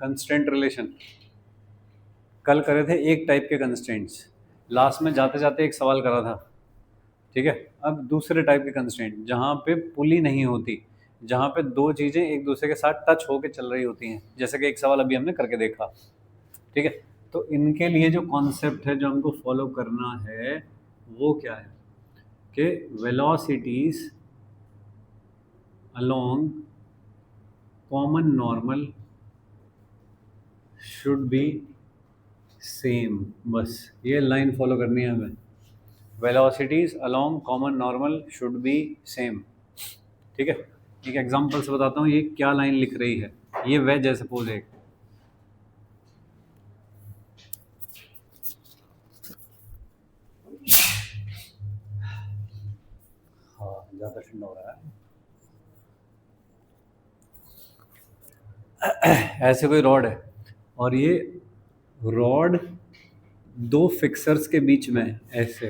Constraint relation कल करे थे एक टाइप के कंस्ट्रेंट्स, लास्ट में जाते जाते एक सवाल करा था, ठीक है। अब दूसरे टाइप के कंस्ट्रेंट जहाँ पे पुली नहीं होती, जहाँ पे दो चीज़ें एक दूसरे के साथ टच होके चल रही होती हैं, जैसे कि एक सवाल अभी हमने करके देखा, ठीक है। तो इनके लिए जो कॉन्सेप्ट है जो हमको फॉलो करना है वो क्या है कि velocities along common normal should be same. बस ये लाइन फॉलो करनी है हमें, velocities along common normal should be same, ठीक है। एक एग्जांपल से बताता हूँ ये क्या लाइन लिख रही है। ये वेज है सपोज एक, हाँ ज़्यादा ठंडा हो रहा है। ऐसे कोई रॉड है और ये रॉड दो फिक्सर्स के बीच में है ऐसे,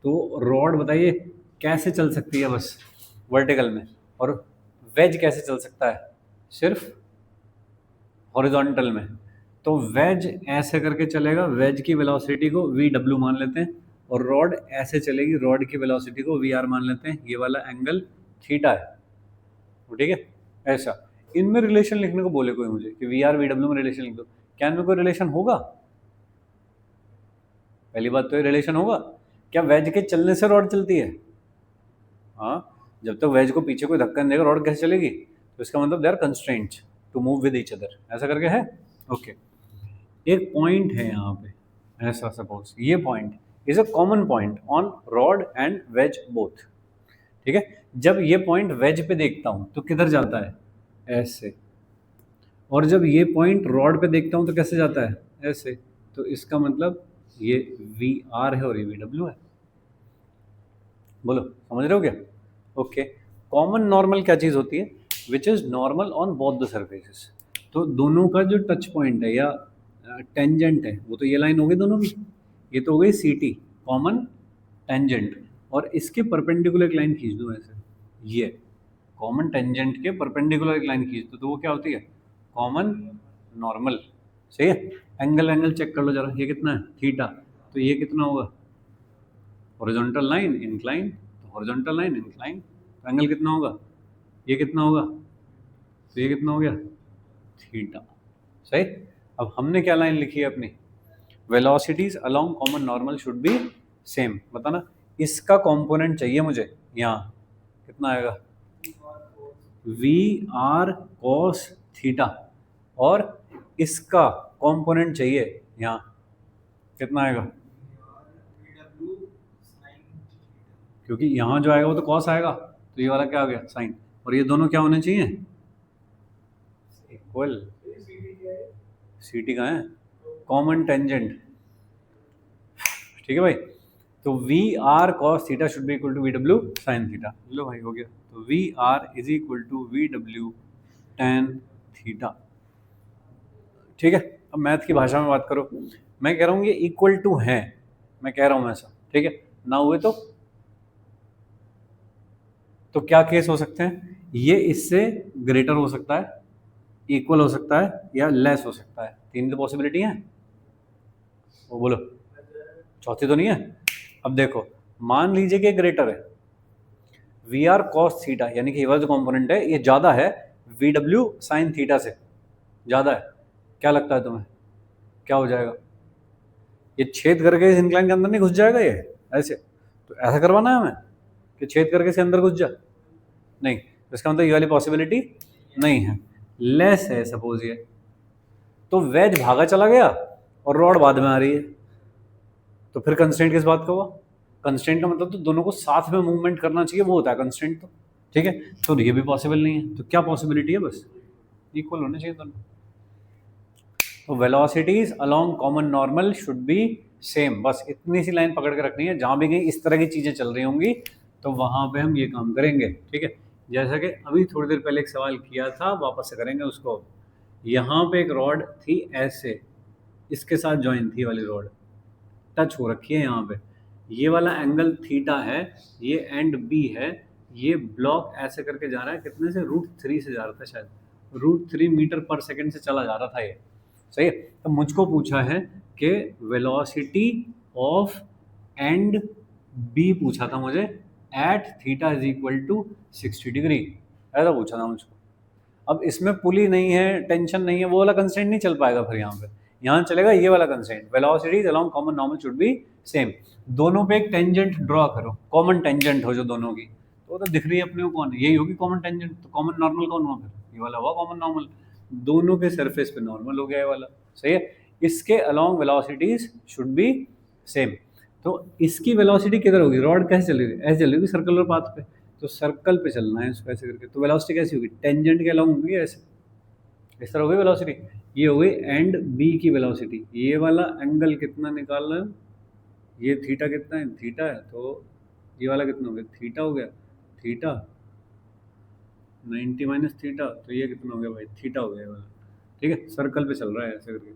तो रॉड बताइए कैसे चल सकती है बस वर्टिकल में, और वेज कैसे चल सकता है सिर्फ हॉरिजॉन्टल में। तो वेज ऐसे करके चलेगा, वेज की वेलोसिटी को वी डब्ल्यू मान लेते हैं, और रॉड ऐसे चलेगी, रॉड की वेलोसिटी को वी आर मान लेते हैं। ये वाला एंगल थीटा है, ठीक है। ऐसा इनमें रिलेशन लिखने को बोले कोई मुझे कि वी आर वी डब्ल्यू में रिलेशन लिख दो, क्या इनमें कोई रिलेशन होगा? पहली बात तो ये रिलेशन होगा क्या वेज के चलने से रॉड चलती है? हाँ, जब तक वेज को पीछे कोई धक्का नहीं देगा रॉड कैसे चलेगी? तो इसका मतलब they are constraints to move with each other, ऐसा करके है। ओके, एक पॉइंट है यहाँ पे ऐसा, सपोज ये point is a common point on rod and wedge both, ठीक है। जब ये पॉइंट वेज पे देखता हूँ तो किधर जाता है? ऐसे। और जब ये पॉइंट रॉड पे देखता हूँ तो कैसे जाता है? ऐसे। तो इसका मतलब ये वी आर है और ये वी डब्ल्यू है। बोलो समझ रहे हो क्या? ओके, कॉमन नॉर्मल क्या चीज़ होती है? Which is normal on both the surfaces. तो दोनों का जो टच पॉइंट है या टेंजेंट है वो तो ये लाइन हो गई दोनों की, ये तो हो गई सी टी, कॉमन टेंजेंट। और इसके परपेंडिकुलर एक लाइन खींच दो ऐसे, ये कॉमन टेंजेंट के परपेंडिकुलर एक लाइन खींच दो तो वो क्या होती है? Common normal. सही है। एंगल चेक कर लो जरा, ये कितना है? थीटा। तो ये कितना होगा? हॉरिजॉन्टल लाइन इंक्लाइन, तो हॉरिजॉन्टल लाइन इंक्लाइन, तो एंगल कितना होगा? ये कितना होगा? तो ये कितना हो गया? थीटा। सही। अब हमने क्या लाइन लिखी है अपनी? Velocities along common normal should be same. बताना इसका कंपोनेंट चाहिए मुझे, यहाँ कितना आएगा? वी आर कॉस थीटा, और इसका कंपोनेंट चाहिए यहाँ कितना आएगा? क्योंकि यहाँ जो आएगा वो तो कॉस आएगा, तो ये वाला क्या आ गया? साइन। और ये दोनों क्या होने चाहिए? इक्वल। सी टी कहाँ है? कॉमन टेंजेंट, ठीक है भाई। तो V R cos theta should be equal to V W sine theta. लो भाई हो गया। तो V R is equal to V W tan theta, ठीक है। अब मैथ की भाषा में बात करो, मैं कह रहा हूँ ये इक्वल टू है, मैं कह रहा हूँ ऐसा, ठीक है। ना हुए तो क्या केस हो सकते हैं? ये इससे ग्रेटर हो सकता है, इक्वल हो सकता है, या लेस हो सकता है। तीन तो पॉसिबिलिटी है, वो बोलो चौथी तो नहीं है। अब देखो, मान लीजिए कि ग्रेटर है, वी आर कॉस थीटा यानी कि ये वाला जो कॉम्पोनेंट है ये ज़्यादा है वी डब्ल्यू साइन थीटा से, ज़्यादा है। क्या लगता है तुम्हें क्या हो जाएगा? ये छेद करके इस इंक्लाइन के अंदर नहीं घुस जाएगा ये ऐसे? तो ऐसा करवाना है हमें कि छेद करके इसके अंदर घुस जाए? नहीं, तो इसका मतलब ये वाली पॉसिबिलिटी नहीं है, लेस है सपोज ये। तो वेज भागा चला गया और रॉड बाद में आ रही है, तो फिर कंस्ट्रेंट किस बात का हुआ? कंस्ट्रेंट का मतलब तो दोनों को साथ में मूवमेंट करना चाहिए, वो होता है कंस्ट्रेंट। तो ठीक है, तो ये भी पॉसिबल नहीं है। तो क्या पॉसिबिलिटी है? बस इक्वल होने चाहिए दोनों। तो velocities along common normal should be same, बस इतनी सी लाइन पकड़ के रखनी है। जहां भी कहीं इस तरह की चीजें चल रही होंगी तो वहां पे हम ये काम करेंगे, ठीक है। जैसा कि अभी थोड़ी देर पहले एक सवाल किया था, वापस से करेंगे उसको। यहाँ पे एक रॉड थी ऐसे, इसके साथ ज्वाइन थी वाली रॉड, टच हो रखी है यहाँ पे, ये वाला एंगल थीटा है, ये एंड बी है, ये ब्लॉक ऐसे करके जा रहा है, कितने से? √3 से जा रहा था शायद, √3 मीटर पर सेकेंड से चला जा रहा था ये, सही है। तो मुझको पूछा है कि वेलोसिटी ऑफ एंड बी पूछा था मुझे at theta is equal to 60 degree, ऐसा पूछा था मुझको। अब इसमें पुली नहीं है, टेंशन नहीं है, वो वाला कंस्ट्रेंट नहीं चल पाएगा फिर यहाँ पे। यहाँ चलेगा ये वाला constraint, velocities along common normal should be same. दोनों पे एक टेंजेंट ड्रॉ करो, कॉमन टेंजेंट हो जो दोनों की, तो वो तो दिख रही है अपने को कौन है, यही होगी कॉमन टेंजेंट। तो कॉमन नॉर्मल कौन हुआ फिर, ये वाला हुआ कॉमन नॉर्मल। दोनों के सरफेस पे नॉर्मल हो गया ये वाला, सही है। इसके along velocities should be same. तो इसकी वेलोसिटी किधर होगी, रॉड कैसे चलेगी, ऐसे चलेगी सर्कुलर पाथ पे, तो सर्कल पे चलना है इसको ऐसे करके, तो वेलोसिटी कैसी होगी, टेंजेंट के अलोंग होगी ऐसे, इस तरह हो गई वेलोसिटी। ये हो गई एंड बी की वेलोसिटी। ये वाला एंगल कितना निकालना है, ये थीटा कितना है, थीटा है, तो ये वाला कितना हो गया, थीटा हो गया, थीटा 90 माइनस थीटा, तो ये कितना हो गया भाई, थीटा हो गया ये वाला, ठीक है। सर्कल पे चल रहा है ऐसे करके।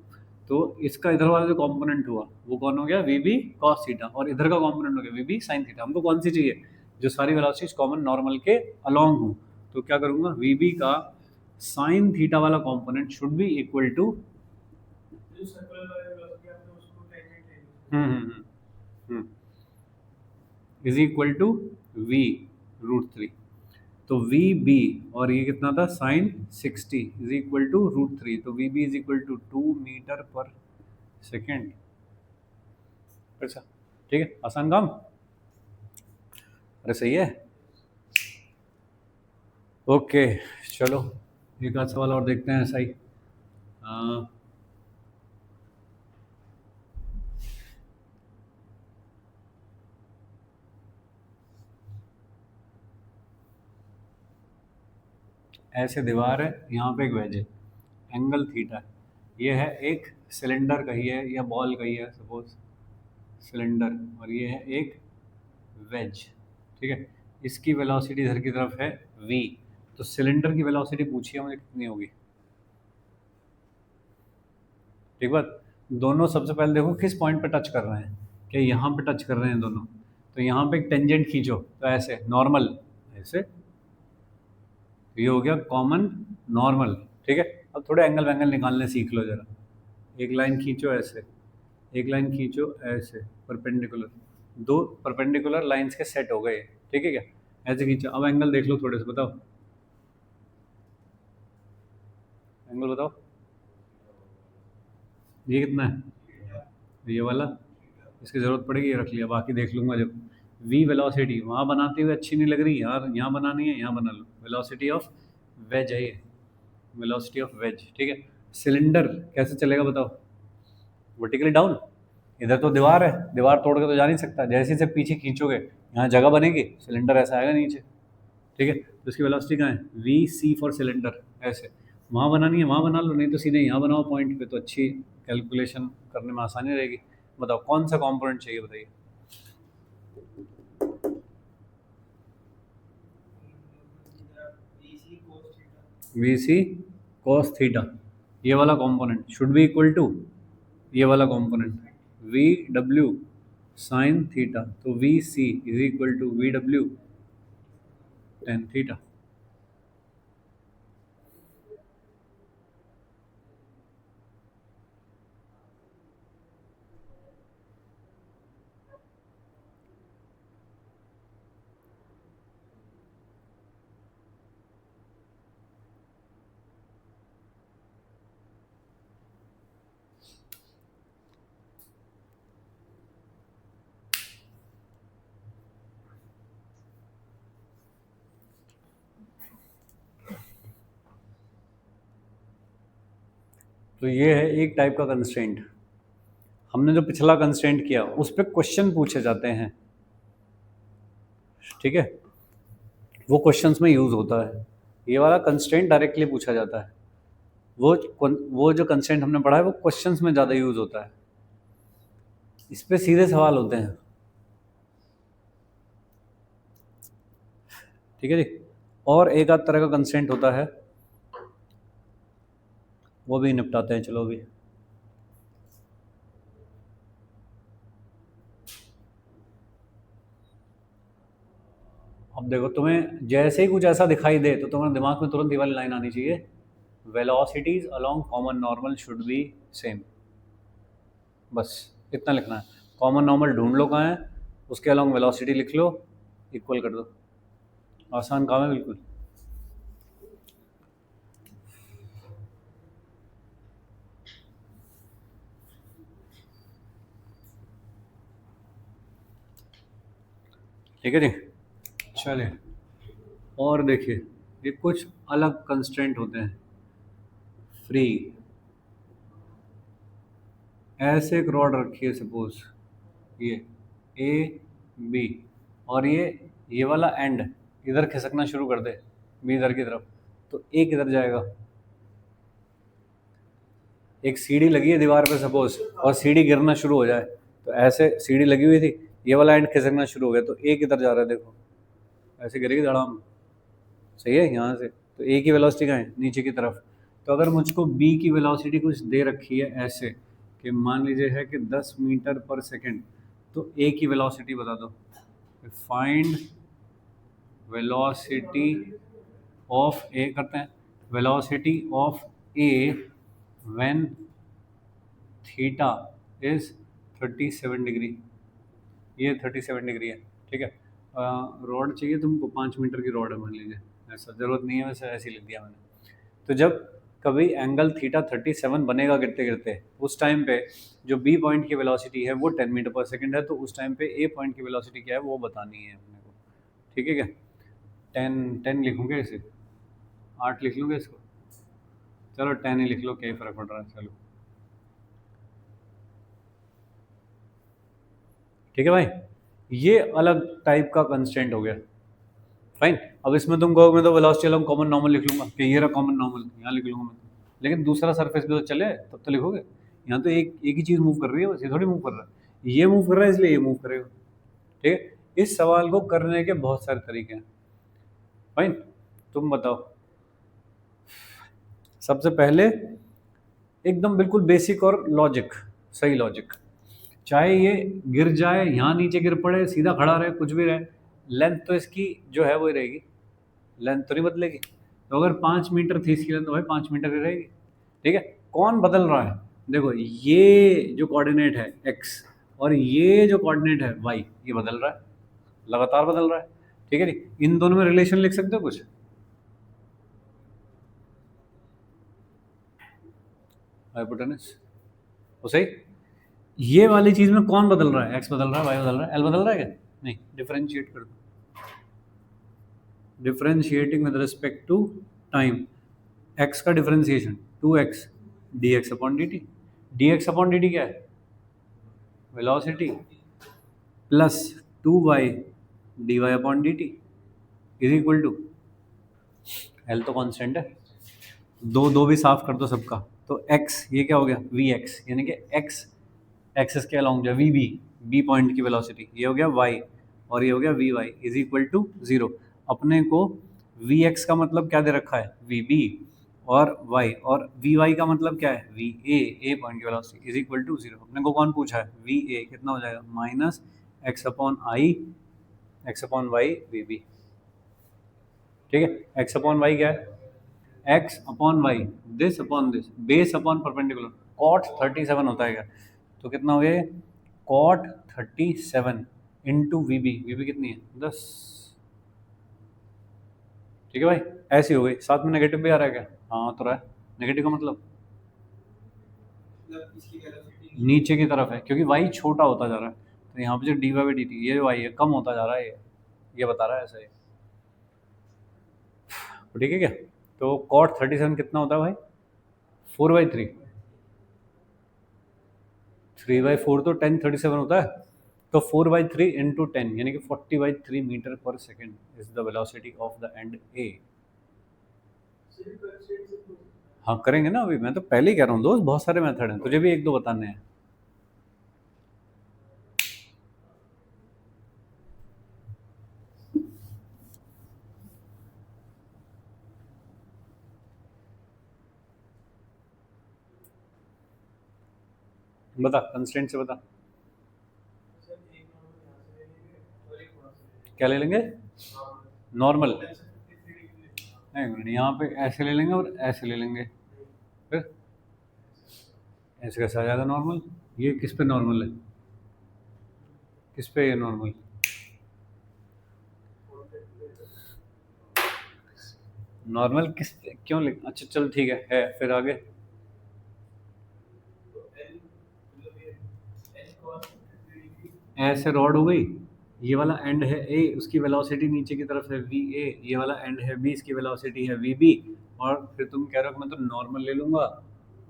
तो इसका इधर वाला जो कॉम्पोनेंट हुआ वो कौन हो गया, वी बी कॉस थीटा, और इधर का कॉम्पोनेंट हो गया वी बी साइन थीटा। हमको कौन सी चाहिए, जो सारी वेलोसिटीज कॉमन नॉर्मल के अलोंग हो। तो क्या करूंगा, वी बी का साइन थीटा वाला component should be equal to is equal to V √3। तो वी बी, और ये कितना था साइन 60 इज इक्वल टू √3, तो V B is equal to 2 metre पर सेकेंड। अच्छा ठीक है, आसान काम, अरे सही है। ओके चलो एक आध सवाल और देखते हैं ऐसा ही। ऐसे दीवार है, यहाँ पे एक वेज है, एंगल थीटा है, ये है एक सिलेंडर कहिए या बॉल कहिए सपोज, सिलेंडर, और ये है एक वेज, ठीक है। इसकी वेलोसिटी इधर की तरफ है v, तो सिलेंडर की वेलोसिटी पूछिए मुझे कितनी होगी, ठीक बात। दोनों सबसे पहले देखो किस पॉइंट पे टच कर रहे हैं, क्या यहाँ पे टच कर रहे हैं दोनों, तो यहाँ पे एक टेंजेंट खींचो, तो ऐसे नॉर्मल ऐसे, ये हो गया कॉमन नॉर्मल, ठीक है। अब थोड़े एंगल वैंगल निकालने सीख लो जरा, एक लाइन खींचो ऐसे, एक लाइन खींचो ऐसे परपेंडिकुलर, दो परपेंडिकुलर लाइंस के सेट हो गए, ठीक है क्या, ऐसे खींचो। अब एंगल देख लो थोड़े से, बताओ एंगल बताओ, ये कितना है, ये वाला, इसकी ज़रूरत पड़ेगी ये रख लिया, बाकी देख लूँगा जब। वी वेलोसिटी वहाँ बनाते हुए अच्छी नहीं लग रही यार, यहाँ बनानी है, यहाँ बना लो, वेलोसिटी ऑफ वेज है ये, वेलोसिटी ऑफ वेज, ठीक है। सिलेंडर कैसे चलेगा बताओ, वर्टिकली डाउन, इधर तो दीवार है, दीवार तोड़ के तो जा नहीं सकता, जैसे से पीछे खींचोगे यहाँ जगह बनेगी, सिलेंडर ऐसा आएगा नीचे, ठीक है। तो इसकी वेलोसिटी कहाँ है, वी सी फॉर सिलेंडर, ऐसे वहाँ बनानी है वहाँ बना लो, नहीं तो सीधे यहाँ बनाओ पॉइंट पे, तो अच्छी कैलकुलेशन करने में आसानी रहेगी। बताओ कौन सा कॉम्पोनेंट चाहिए बताइए, वी सी कॉस थीटा, ये वाला component should be equal to ये वाला component V W sine theta, तो V C is equal to V W tan theta. तो ये है एक टाइप का कंस्ट्रेंट। हमने जो पिछला कंस्ट्रेंट किया उस पर क्वेश्चन पूछे जाते हैं, ठीक है, वो क्वेश्चंस में यूज़ होता है। ये वाला कंस्ट्रेंट डायरेक्टली पूछा जाता है, वो जो कंस्ट्रेंट हमने पढ़ा है वो क्वेश्चंस में ज़्यादा यूज़ होता है, इस पे सीधे सवाल होते हैं, ठीक है जी। और एक आध तरह का कंस्ट्रेंट होता है, वो भी निपटाते हैं, चलो अभी। अब देखो तुम्हें जैसे ही कुछ ऐसा दिखाई दे तो तुम्हारे दिमाग में तुरंत ये वाली लाइन आनी चाहिए, velocities along common normal should be same. बस इतना लिखना है। कॉमन नॉर्मल ढूंढ लो कहाँ है, उसके अलोंग वेलोसिटी लिख लो, इक्वल कर दो। आसान काम है बिल्कुल। ठीक है जी, चलिए और देखिए, ये कुछ अलग कंस्ट्रेंट होते हैं। फ्री, ऐसे एक रॉड रखी है सपोज, ये ए बी, और ये वाला एंड इधर खिसकना शुरू कर दे बी इधर की तरफ, तो ए किधर जाएगा? एक सीढ़ी लगी है दीवार पे सपोज, और सीढ़ी गिरना शुरू हो जाए, तो ऐसे सीढ़ी लगी हुई थी, ये वाला एंड खिसकना शुरू हो गया, तो ए किधर जा रहा है? देखो ऐसे गिरेगी धड़ाम, सही है। यहाँ से तो ए की वेलोसिटी कहाँ है? नीचे की तरफ। तो अगर मुझको बी की वेलोसिटी कुछ दे रखी है ऐसे, कि मान लीजिए है कि 10 मीटर पर सेकंड, तो ए की वेलोसिटी बता दो। फाइंड वेलोसिटी ऑफ ए करते हैं, velocity of A when theta is 37 degree. ये 37 डिग्री है, ठीक है। रॉड चाहिए तुमको, 5 मीटर की रॉड है मान लीजिए, ऐसा ज़रूरत नहीं है वैसे, ऐसे ही लिख दिया मैंने। तो जब कभी एंगल थीटा 37 बनेगा गिरते गिरते, उस टाइम पे जो बी पॉइंट की वेलोसिटी है वो 10 मीटर पर सेकंड है, तो उस टाइम पे ए पॉइंट की वेलोसिटी क्या है वो बतानी है अपने को। ठीक है क्या? 10 लिखूँगे इसे, 8 लिख लूँगे इसको, चलो 10 ही लिख लो, क्या ही फ़र्क पड़ रहा है। चलो ठीक है भाई, ये अलग टाइप का कंस्टेंट हो गया। फाइन। अब इसमें तुम कहो मैं तो वेलोसिटी अलॉन्ग कॉमन नॉर्मल लिख लूंगा, कि ये रहा कॉमन नॉर्मल, यहाँ लिख लूंगा मैं तो। लेकिन दूसरा सरफेस भी तो चले तब तो लिखोगे। यहाँ तो एक ही चीज़ मूव कर रही है बस, ये थोड़ी मूव कर रहा है, ये मूव कर रहा है इसलिए ये मूव करेगा। ठीक है, इस सवाल को करने के बहुत सारे तरीके हैं। फाइन, तुम बताओ। सबसे पहले एकदम बिल्कुल बेसिक और लॉजिक, सही लॉजिक। चाहे ये गिर जाए, यहाँ नीचे गिर पड़े, सीधा खड़ा रहे, कुछ भी रहे, लेंथ तो इसकी जो है वो ही रहेगी, लेंथ तो नहीं बदलेगी। तो अगर 5 मीटर थी इसकी लेंथ, तो भाई 5 मीटर ही रहेगी। ठीक है, कौन बदल रहा है? देखो ये जो कोऑर्डिनेट है एक्स, और ये जो कोऑर्डिनेट है वाई, ये बदल रहा है, लगातार बदल रहा है। ठीक है जी, इन दोनों में रिलेशन लिख सकते हो कुछ? हाइपोटेनस, तो सही। ये वाली चीज में कौन बदल रहा है? एक्स बदल रहा है, वाई बदल रहा है, एल बदल रहा है क्या? नहीं। डिफरेंशिएट कर दो, differentiating with respect to time, X का differentiation 2x dx upon dt। dx upon dt क्या है? वेलोसिटी, प्लस 2y dy अपॉन dt is equal to, L तो कांस्टेंट है, दो दो भी साफ कर दो सबका, तो x ये क्या हो गया? vx, यानी कि x एक्सेस के अलॉन्ग जो वी बी, बी पॉइंट की वेलोसिटी, ये हो गया y, और ये हो गया V Y is equal to 0। अपने को वी एक्स का मतलब क्या दे रखा है? वी बी, और y, और वी वाई का मतलब क्या है? वी ए पॉइंट की वेलोसिटी इज इक्वल टू 0। अपने को कौन पूछा है? वी ए कितना हो जाएगा? Minus X upon I, X upon Y V B. ठीक है, एक्स अपॉन वाई क्या है? X upon Y, this upon this, base upon perpendicular, cot 37 होता है क्या? तो कितना हो गया? कॉट 37 इंटू वी बी कितनी है? 10। ठीक है भाई, ऐसी हो गई। साथ में नेगेटिव भी आ रहा है क्या? हाँ तो रहा है। नेगेटिव का मतलब नीचे की तरफ है, क्योंकि वाई छोटा होता जा रहा है, तो यहाँ पे जो D Y by D T, ये वाई है, कम होता जा रहा है, ये बता रहा है ऐसा ही। तो ठीक है क्या? तो कॉट 37 कितना होता है भाई? 4/3, 3/4 तो 10/37 होता है, तो 4/3 इंटू 10 यानी कि 40/3 मीटर पर second is the velocity of the end A. हाँ करेंगे ना, अभी मैं तो पहले ही कह रहा हूँ दोस्त, बहुत सारे मेथड हैं, तुझे भी एक दो बताने हैं। बता, कंस्ट्रेंट से बता, क्या ले लेंगे? नॉर्मल, एक मिनट, यहाँ पे ऐसे ले लेंगे और ऐसे ले लेंगे, फिर ऐसे कैसे आ जाएगा नॉर्मल? ये किस पे नॉर्मल है? किस पे ये नॉर्मल? नॉर्मल किस, क्यों लिख, अच्छा चल ठीक है, फिर आगे। ऐसे रॉड हो गई, ये वाला एंड है ए, उसकी वेलोसिटी नीचे की तरफ है वी ए, ये वाला एंड है बी, इसकी वेलोसिटी है वी बी, और फिर तुम कह रहे हो कि मैं तो नॉर्मल ले लूँगा।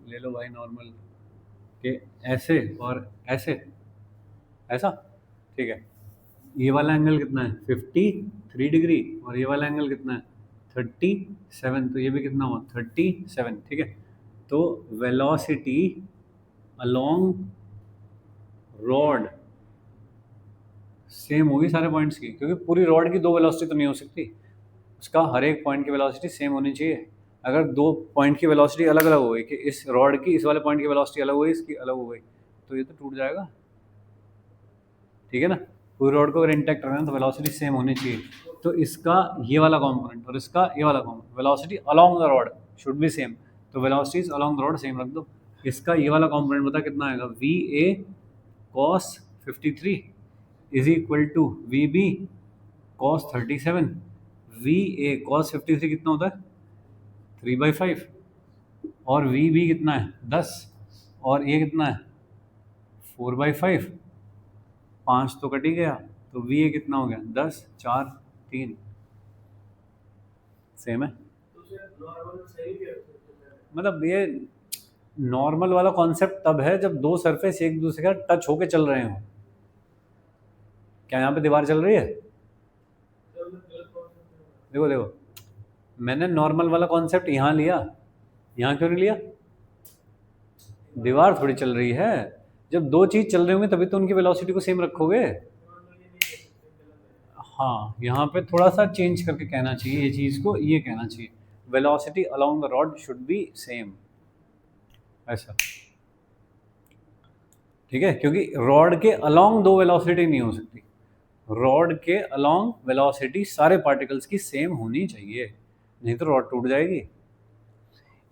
ले लो भाई नॉर्मल, कि ऐसे और ऐसे, ऐसा, ठीक है। ये वाला एंगल कितना है? 53 डिग्री, और ये वाला एंगल कितना है? 37, तो ये भी कितना हुआ? 37, ठीक है। तो वेलोसिटी अलोंग रॉड सेम होगी सारे पॉइंट्स की, क्योंकि पूरी रॉड की दो वेलोसिटी तो नहीं हो सकती, उसका हर एक पॉइंट की वेलोसिटी सेम होनी चाहिए। अगर दो पॉइंट की वेलोसिटी अलग अलग हो गई, कि इस रॉड की इस वाले पॉइंट की वेलोसिटी अलग हो गई, इसकी अलग हो गई, तो ये तो टूट जाएगा, ठीक है ना। पूरी रॉड को अगर इंटैक्ट रखना है तो वेलोसिटी सेम होनी चाहिए। तो इसका ये वाला कंपोनेंट और इसका ये वाला component, velocity along the rod should be same, तो velocities along the rod same रख दो। इसका ये वाला कंपोनेंट बता कितना आएगा? V A cos 53 is equal to V B cos 37। V A cos 53 कितना होता है? 3/5, और वी बी कितना है? 10, और ये कितना है? 4/5, 5 तो कट ही गया, तो वी ए कितना हो गया? 10, 4, 3, सेम है। मतलब ये नॉर्मल वाला कॉन्सेप्ट तब है जब दो सरफेस एक दूसरे का टच होके चल रहे हो। क्या यहाँ पे दीवार चल रही है? देखो देखो, मैंने नॉर्मल वाला कॉन्सेप्ट यहाँ लिया, यहाँ क्यों नहीं लिया? दीवार थोड़ी चल रही है, जब दो चीज चल रही होंगी तभी तो उनकी वेलोसिटी को सेम रखोगे। हाँ, यहाँ पे थोड़ा सा चेंज करके कहना चाहिए ये चीज़ को, ये कहना चाहिए velocity along the rod should be same, ऐसा, ठीक है। क्योंकि रॉड के अलोंग दो वेलोसिटी नहीं हो सकती, रॉड के अलोंग वेलोसिटी सारे पार्टिकल्स की सेम होनी चाहिए, नहीं तो रॉड टूट जाएगी।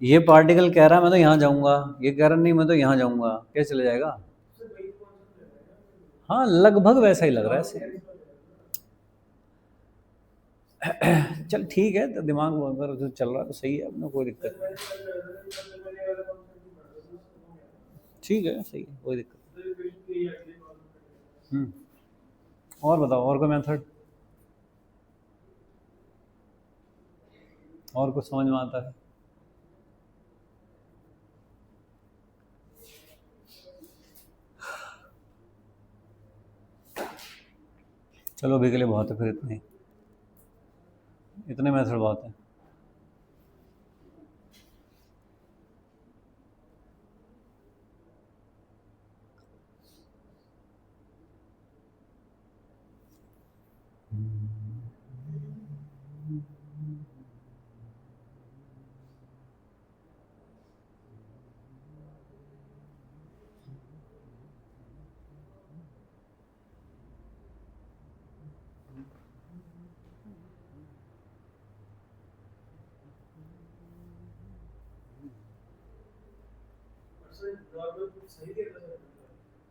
ये पार्टिकल कह रहा है मैं तो यहाँ जाऊँगा, ये कह रहा नहीं मैं तो यहाँ जाऊँगा, कैसे चले जाएगा? हाँ, लगभग वैसा ही लग रहा है ऐसे। चल ठीक है, तो दिमाग अगर जो चल रहा है तो सही है, अपना कोई दिक्कत नहीं। ठीक है, सही है, कोई दिक्कत नहीं। और बताओ, और कोई मेथड, और कुछ समझ में आता है? चलो अभी के लिए बहुत है, फिर इतने ही, इतने मेथड बहुत है।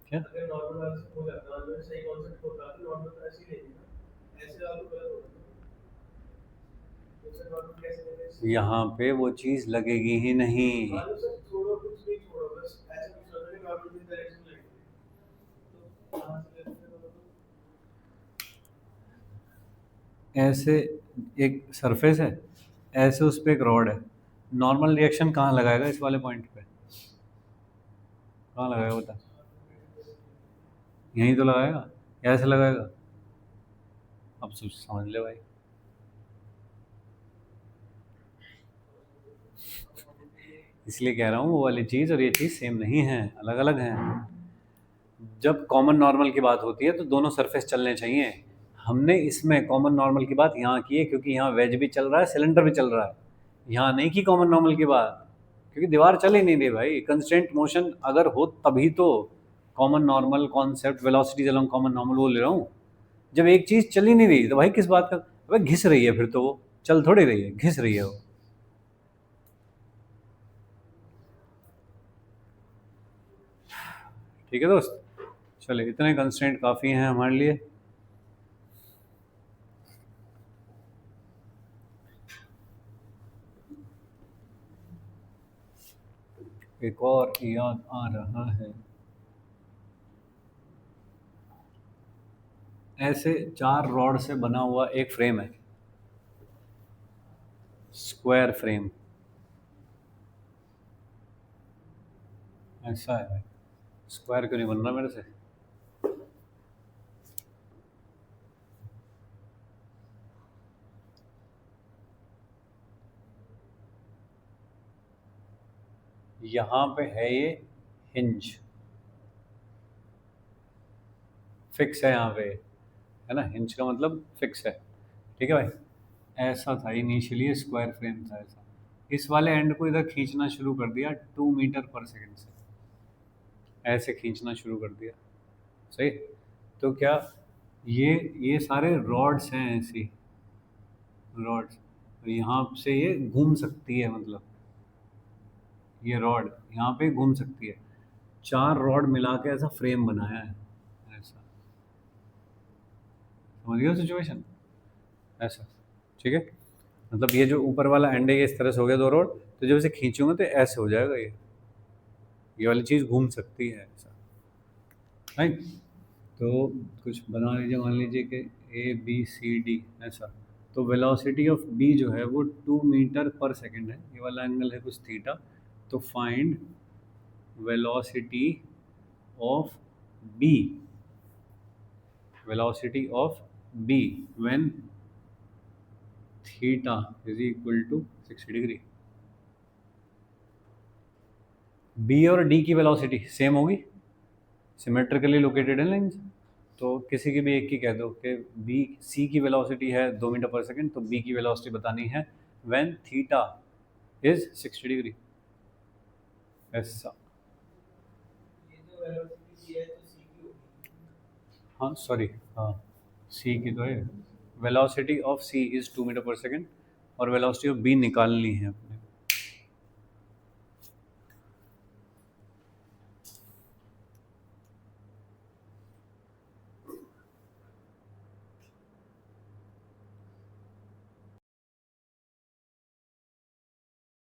क्या? यहाँ पे वो चीज़ लगेगी ही नहीं। ऐसे एक सरफेस है, ऐसे उस पर एक रॉड है, नॉर्मल रिएक्शन कहाँ लगाएगा? इस वाले पॉइंट पे कहाँ लगाएगा बता? यहीं तो लगाएगा, या ऐसे लगाएगा? अब सोच समझ ले भाई, इसलिए कह रहा हूँ वो वाली चीज़ और ये चीज़ सेम नहीं है, अलग अलग हैं। जब कॉमन नॉर्मल की बात होती है तो दोनों सरफेस चलने चाहिए। हमने इसमें कॉमन नॉर्मल की बात यहाँ की है क्योंकि यहाँ वेज भी चल रहा है, सिलेंडर भी चल रहा है। यहाँ नहीं की कॉमन नॉर्मल की बात, क्योंकि दीवार चल ही नहीं रही भाई। कंस्टेंट मोशन अगर हो तभी तो common normal concept, velocities along common normal वो ले रहा हूँ। जब एक चीज़ चल ही नहीं रही तो भाई किस बात का, भाई घिस रही है फिर तो वो चल थोड़ी रही है, घिस रही है वो। ठीक है दोस्त, चले इतने कंस्ट्रेंट काफ़ी हैं हमारे लिए। एक और याद आ रहा है, ऐसे 4 रॉड से बना हुआ एक फ्रेम है, स्क्वायर फ्रेम। ऐसा है भाई, स्क्वायर क्यों नहीं बन रहा मेरे से? यहाँ पे है ये हिंज, फिक्स है यहाँ पे, है ना, हिंज का मतलब फिक्स है। ठीक है भाई, ऐसा था इनिशियली, स्क्वायर फ्रेम था ऐसा। इस वाले एंड को इधर खींचना शुरू कर दिया 2 मीटर पर सेकेंड से, ऐसे खींचना शुरू कर दिया। सही। तो क्या ये सारे रॉड्स हैं ऐसी, रॉड्स, तो यहाँ से ये घूम सकती है, मतलब ये रॉड यहाँ पे घूम सकती है। 4 रॉड मिला के ऐसा फ्रेम बनाया है, ऐसा। समझ गए सिचुएशन? ऐसा। ठीक है, मतलब ये जो ऊपर वाला एंड है ये इस तरह से हो गया 2 रॉड, तो जब इसे खींचूंगा तो ऐसे हो जाएगा, ये वाली चीज़ घूम सकती है ऐसा। राइट। तो कुछ बना लीजिए, मान लीजिए कि ABCD ऐसा। तो वेलोसिटी ऑफ बी जो है वो 2 मीटर पर सेकेंड है, ये वाला एंगल है कुछ थीटा। तो find velocity of B, velocity of B when theta is equal to 60 degree. B और डी की वेलोसिटी सेम होगी, सिमेट्रिकली लोकेटेड है लाइंस। तो किसी की भी एक की कह दो कि बी, सी की वेलोसिटी है 2 मीटर पर सेकेंड, तो बी की वेलोसिटी बतानी है व्हेन थीटा इज 60 डिग्री। ऐसा। हाँ सॉरी, हाँ सी की तो है, velocity of C is 2 metre पर सेकेंड और वेलोसिटी ऑफ बी निकालनी है।